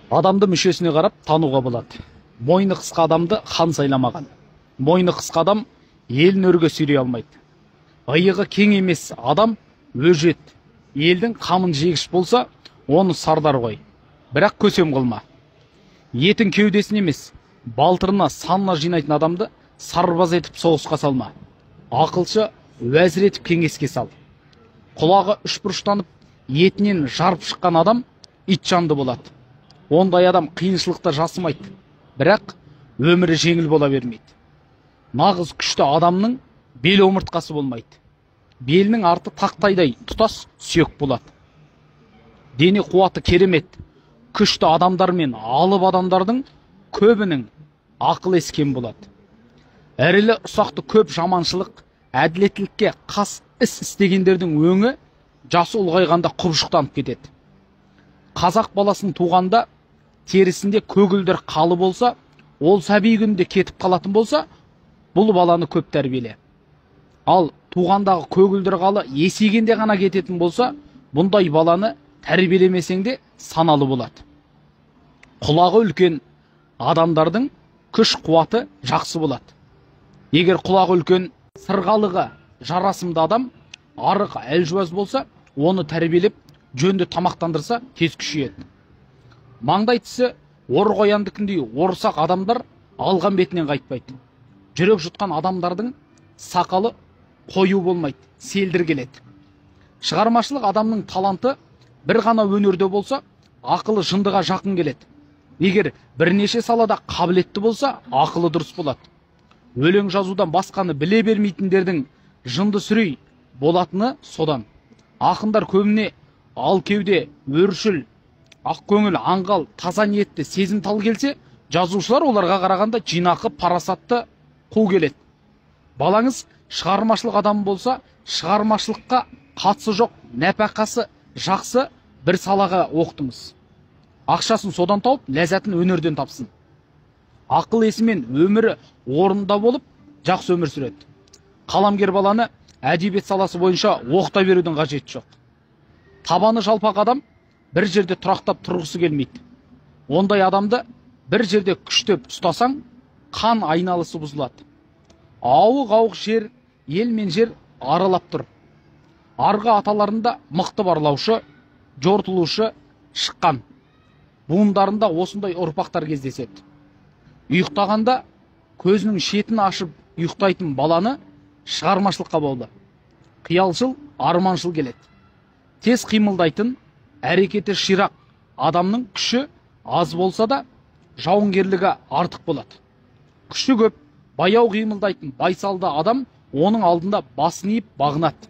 Адамды мүшесіне қарап тануға болады. Мойны қысқа адамды хан сайламаған. Мойны қысқа адам елін өрге сүйрей алмайды. Иығы кең емес адам өжет. Елдің қамын жегіш болса, оны сардар ғой. Бірақ көсем қылма. Етін кеудесін емес, балтырына санына жинайтын адамды сарбаз етіп соғысқа салма. Ақылшы уәзір етіп кеңеске сал. Құлағы үшбұрыштанып, етінен жарып шыққан адам ит жанды болады. Ондай адам қиыншылықта жасымайды, бірақ өмірі жеңіл бола бермейді. Нағыз күшті адамның бел омыртқасы болмайды. Белінің арты тақтайдай тұтас сүйек болады. Дене қуаты керемет. Күшті адамдар мен алып адамдардың көбінің ақыл ескен болады. Әрілі ұсақты көп жаманшылық, әділеттілікке қас іс істегендердің өңі жасы ұлғайғанда құбыжықтанып кетеді. Қазақ баласын туғанда терісінде көгілдір қалы болса, ол сәби күнде кетіп қалатын болса, бұл баланы көп тәрбиеле. Ал туғандағы көгілдір қалы есейгенде ғана кететін болса, бұндай баланы тәрбиелемесең де саналы болады. Құлағы үлкен адамдардың күш қуаты жақсы болады. Егер құлағы үлкен, сырғалығы жарасымды адам арық әлжуаз болса, оны тәрбиелеп жөнді тамақтандырса тез күшейеді. Маңдай тісі ор қояндікіндей орсақ адамдар алған бетінен қайтпайды. Жүрек жұтқан адамдардың сақалы қою болмайды, селдір келеді. Шығармашылық адамның таланты бір ғана өнерде болса, ақылы жындыға жақын келеді. Егер бірнеше салада қабілетті болса, ақылы дұрыс болады. Өлең жазудан басқаны біле бермейтіндердің жынды сүрей болатыны содан. Ақындар көбіне ал кеуде, өршіл, ақ көңіл, аңғал, таза ниетті, сезімтал келсе, жазушылар оларға қарағанда жинақы, парасатты қу келеді. Балаңыз шығармашылық адам болса, шығармашылыққа қатысы жоқ, нәпақасы жақсы бір салаға оқытыңыз. Ақшасын содан тауып, ләззатын өнерден тапсын. Ақыл есімен өмірі орында болып, жақсы өмір сүреді. Қаламгер баланы әдебиет саласы бойынша оқыта берудің қажеті жоқ. Табаны жалпақ адам бір жерде тұрақтап тұрғысы келмейді. Ондай адамды бір жерде күштеп ұстасаң, қан айналысы бұзылады. Ауық-ауық жер, ел мен жер аралап тұр. Арғы аталарында мықты барлаушы, жортылушы шыққан. Буындарында осындай ұрпақтар кездеседі. Ұйықтағанда көзінің шетін ашып ұйықтайтын баланы шығармашылыққа болды. Қиялшыл, арманшыл келеді. Тез қимылдайтын, әрекеті ширақ адамның күші аз болса да, жауынгерлігі артық болады. Күші көп, баяу қимылдайтын байсалды адам оның алдында басын иіп бағынады.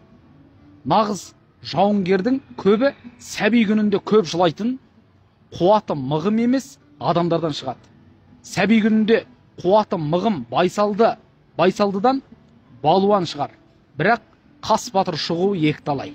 Нағыз жауынгердің көбі сәби күнінде көп жылайтын, қуаты мығым емес адамдардан шығады. Сәби күнінде қуаты мығым байсалдыдан балуан шығар. Бірақ қас батыр шығуы екіталай.